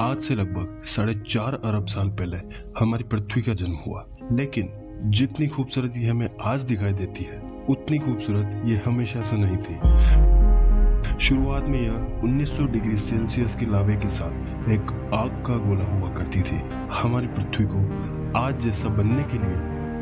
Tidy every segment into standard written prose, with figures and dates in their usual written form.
आज से लगभग 4.5 अरब साल पहले हमारी पृथ्वी का जन्म हुआ, लेकिन जितनी खूबसूरत ये हमें आज दिखाई देती है उतनी खूबसूरत ये हमेशा से नहीं थी। शुरुआत में यह 1900 डिग्री सेल्सियस के लावे के साथ एक आग का गोला हुआ करती थी। हमारी पृथ्वी को आज जैसा बनने के लिए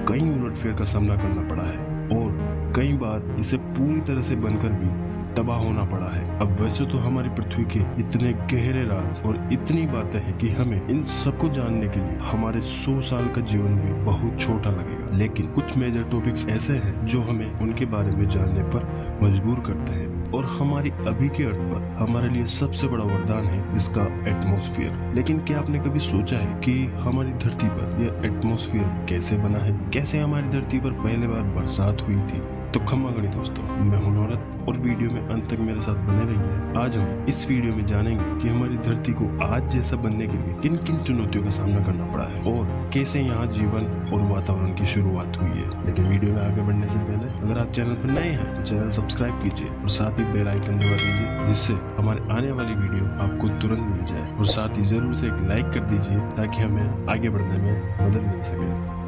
कई उलटफेर का सामना करना पड़ा है और कई बार इसे पूरी तरह से बनकर भी तबाह होना पड़ा है। अब वैसे तो हमारी पृथ्वी के इतने गहरे राज और इतनी बातें हैं कि हमें इन सबको जानने के लिए हमारे 100 साल का जीवन भी बहुत छोटा लगेगा, लेकिन कुछ मेजर टॉपिक्स ऐसे हैं जो हमें उनके बारे में जानने पर मजबूर करते हैं और हमारी अभी के अर्थ पर हमारे लिए सबसे बड़ा वरदान है इसका एटमॉस्फेयर। लेकिन क्या आपने कभी सोचा है कि हमारी धरती पर यह एटमॉस्फेयर कैसे बना है? कैसे हमारी धरती पर पहले बार बरसात हुई थी? तो खम्मा गणी दोस्तों, मैं हूं नौरत और वीडियो में अंत तक मेरे साथ बने रहिए। आज हम इस वीडियो में जानेंगे कि हमारी धरती को आज जैसा बनने के लिए किन किन चुनौतियों का सामना करना पड़ा है और कैसे यहाँ जीवन और वातावरण की शुरुआत हुई है। लेकिन वीडियो में आगे बढ़ने से पहले अगर आप चैनल पर नए हैं तो चैनल सब्सक्राइब कीजिए और साथ ही बेल आइकन दबा दीजिए, जिससे हमारे आने वाली वीडियो आपको तुरंत मिल जाए। और साथ ही जरूर से एक लाइक कर दीजिए ताकि हमें आगे बढ़ने में मदद मिल सके।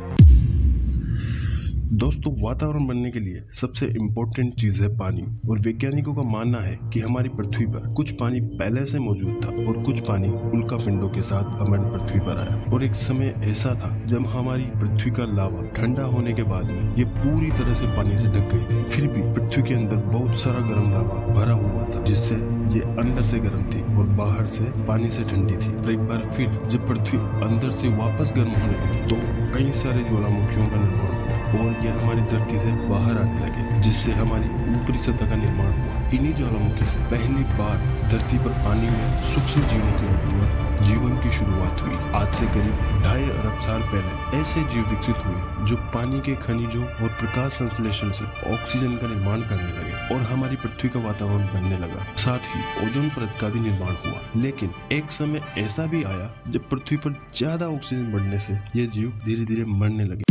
दोस्तों, वातावरण बनने के लिए सबसे इम्पोर्टेंट चीज है पानी, और वैज्ञानिकों का मानना है कि हमारी पृथ्वी पर कुछ पानी पहले से मौजूद था और कुछ पानी उल्का पिंडों के साथ हमारी पृथ्वी पर आया। और एक समय ऐसा था जब हमारी पृथ्वी का लावा ठंडा होने के बाद में ये पूरी तरह से पानी से ढक गई थी। फिर भी पृथ्वी के अंदर बहुत सारा गर्म लावा भरा हुआ था, जिससे ये अंदर से गर्म थी और बाहर से पानी से ठंडी थी। और एक बार फिर जब पृथ्वी अंदर से वापस गर्म होने लगी तो कई सारे ज्वालामुखियों का निर्माण हुआ और ये हमारी धरती से बाहर आने लगे, जिससे हमारी ऊपरी सतह का निर्माण हुआ। इन्हीं ज्वालामुखी से पहली बार धरती पर पानी में सूक्ष्म जीवों के रूप में जीवन की शुरुआत हुई। आज से करीब 2.5 अरब साल पहले ऐसे जीव विकसित हुए जो पानी के खनिजों और प्रकाश संश्लेषण से ऑक्सीजन का निर्माण करने लगे और हमारी पृथ्वी का वातावरण बनने लगा। साथ ही ओजोन परत का भी निर्माण हुआ। लेकिन एक समय ऐसा भी आया जब पृथ्वी पर ज्यादा ऑक्सीजन बढ़ने से ये जीव धीरे धीरे मरने लगे।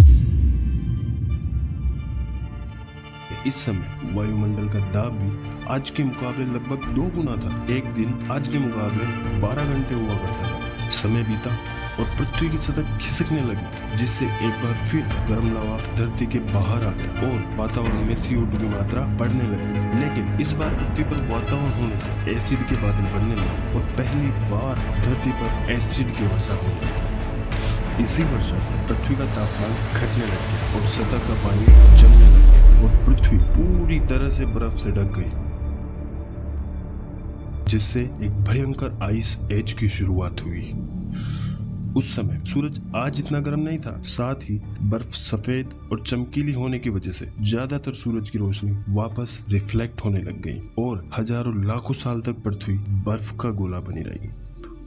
इस समय वायुमंडल का दाब भी आज के मुकाबले लगभग 2 गुना था। एक दिन आज के मुकाबले 12 घंटे हुआ करता था। समय बीता और पृथ्वी की सतह खिसकने लगी, जिससे एक बार फिर गर्म लावा धरती के बाहर आ गया और वातावरण में CO2 की मात्रा बढ़ने लगी। लेकिन इस बार पृथ्वी पर वातावरण होने से एसिड के बादल बनने लगे और पहली बार धरती पर एसिड की वर्षा होने लगी। इसी वर्षा से पृथ्वी का तापमान घटने लग गया और सतह का पानी जमने लग गया और पृथ्वी पूरी तरह से बर्फ से ढक गई, जिससे एक भयंकर आइस एज की शुरुआत हुई। उस समय सूरज आज इतना गर्म नहीं था, साथ ही बर्फ सफेद और चमकीली होने की वजह से ज्यादातर सूरज की रोशनी वापस रिफ्लेक्ट होने लग गई और हजारों लाखों साल तक पृथ्वी बर्फ का गोला बनी रही।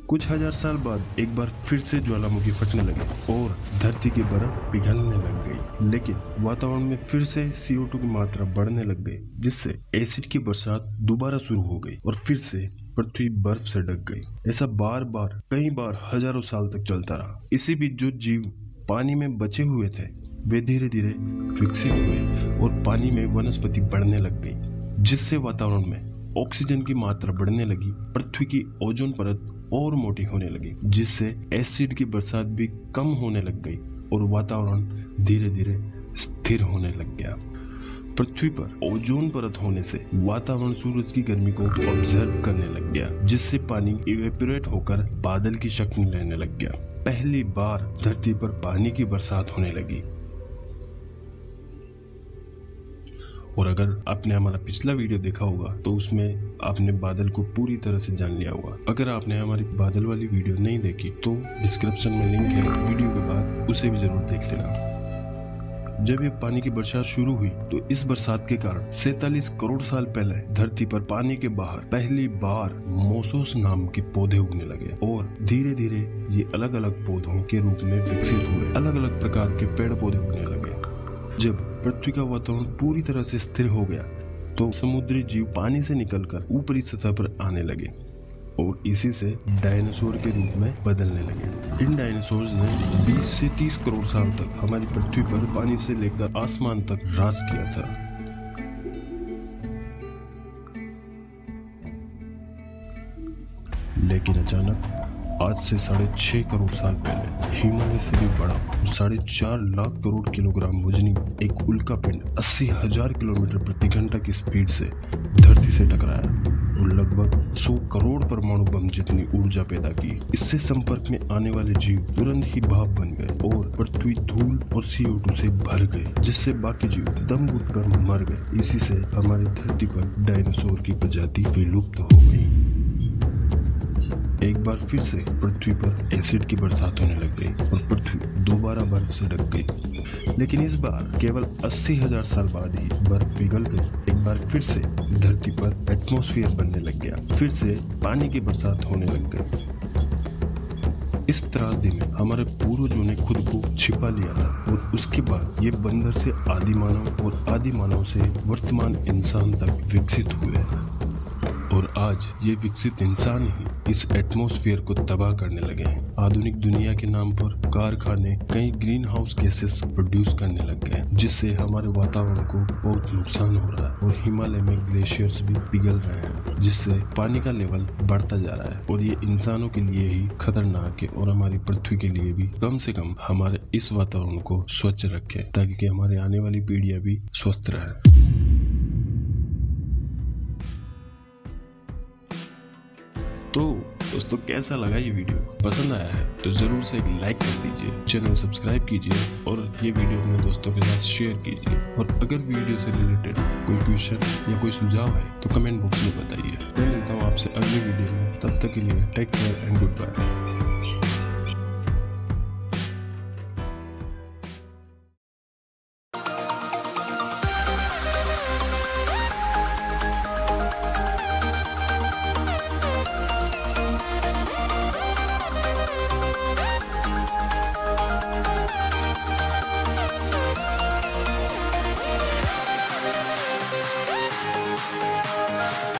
कुछ हजार साल बाद एक बार फिर से ज्वालामुखी फटने लगे और धरती की बर्फ पिघलने लग गई। लेकिन वातावरण में फिर से CO2 की मात्रा बढ़ने लग गई, जिससे एसिड की बरसात दोबारा शुरू हो गई और फिर से पृथ्वी बर्फ से ढक गई। ऐसा बार बार कई बार हजारों साल तक चलता रहा। इसी बीच जो जीव पानी में बचे हुए थे वे धीरे धीरे विकसित हुए और पानी में वनस्पति बढ़ने लग गई, जिससे वातावरण में ऑक्सीजन की मात्रा बढ़ने लगी। पृथ्वी की ओजोन परत और मोटी होने लगी, जिससे एसिड की बरसात भी कम होने लग गई और वातावरण धीरे धीरे स्थिर होने लग गया। पृथ्वी पर ओजोन परत होने से वातावरण सूरज की गर्मी को ऑब्जर्व करने लग गया, जिससे पानी इवेपोरेट होकर बादल की शक्ल लेने लग गया। पहली बार धरती पर पानी की बरसात होने लगी। और अगर आपने हमारा पिछला वीडियो देखा होगा तो उसमें आपने बादल को पूरी तरह से जान लिया होगा। अगर आपने हमारी बादल वाली वीडियो नहीं देखी तो डिस्क्रिप्शन में लिंक है वीडियो के बाद, उसे भी जरूर देख लेना। जब ये पानी की बरसात शुरू हुई तो इस बरसात के कारण 47 करोड़ साल पहले धरती पर पानी के बाहर पहली बार मोसोस नाम के पौधे उगने लगे और धीरे धीरे ये अलग अलग पौधों के रूप में विकसित हुए। अलग अलग प्रकार के पेड़ पौधे उगने लगे। जब पृथ्वी का वातावरण पूरी तरह से स्थिर हो गया तो समुद्री जीव पानी से निकलकर ऊपरी सतह पर आने लगे और इसी से डायनासोर के रूप में बदलने लगे। इन डायनासोर्स ने 20 से 30 करोड़ साल तक हमारी पृथ्वी पर पानी से लेकर आसमान तक राज किया था। लेकिन अचानक आज से 6.5 करोड़ साल पहले हिमालय से भी बड़ा 4.5 लाख करोड़ किलोग्राम वजनी एक उल्कापिंड 80,000 किलोमीटर प्रति घंटा की स्पीड से धरती से टकराया और लगभग 100 करोड़ परमाणु बम जितनी ऊर्जा पैदा की। इससे संपर्क में आने वाले जीव तुरंत ही भाप बन गए और पृथ्वी धूल और CO2 से भर गए, जिससे बाकी जीव दम घुटकर मर गए। इसी से हमारी धरती पर डायनासोर की प्रजाति विलुप्त हो गई। एक बार फिर से पृथ्वी पर एसिड की बरसात होने लग गई और पृथ्वी दोबारा बर्फ से ढक गई, लेकिन इस बार केवल 80,000 साल बाद ही बर्फ पिघल गई। एक बार फिर से धरती पर एटमॉस्फेयर बनने लग गया, फिर से पानी की बरसात होने लग गई। इस त्रासदी में हमारे पूर्वजों ने खुद को छिपा लिया था और उसके बाद ये बंदर से आदि मानव और आदि मानव से वर्तमान इंसान तक विकसित हुए और आज ये विकसित इंसान ही इस एटमॉस्फेयर को तबाह करने लगे हैं। आधुनिक दुनिया के नाम पर कारखाने कई ग्रीन हाउस गैसेस प्रोड्यूस करने लग गए, जिससे हमारे वातावरण को बहुत नुकसान हो रहा है और हिमालय में ग्लेशियर्स भी पिघल रहे हैं, जिससे पानी का लेवल बढ़ता जा रहा है और ये इंसानों के लिए ही खतरनाक है और हमारी पृथ्वी के लिए भी। कम से कम हमारे इस वातावरण को स्वच्छ रखें ताकि हमारे आने वाली पीढ़ियां भी स्वस्थ रहें। तो दोस्तों, कैसा लगा ये वीडियो? पसंद आया है तो जरूर से एक लाइक कर दीजिए, चैनल सब्सक्राइब कीजिए और ये वीडियो अपने दोस्तों के साथ शेयर कीजिए। और अगर वीडियो से रिलेटेड कोई क्वेश्चन या कोई सुझाव है तो कमेंट बॉक्स में बताइए। मैं मिलता हूँ आपसे अगली वीडियो में, तब तक के लिए take care and good bye.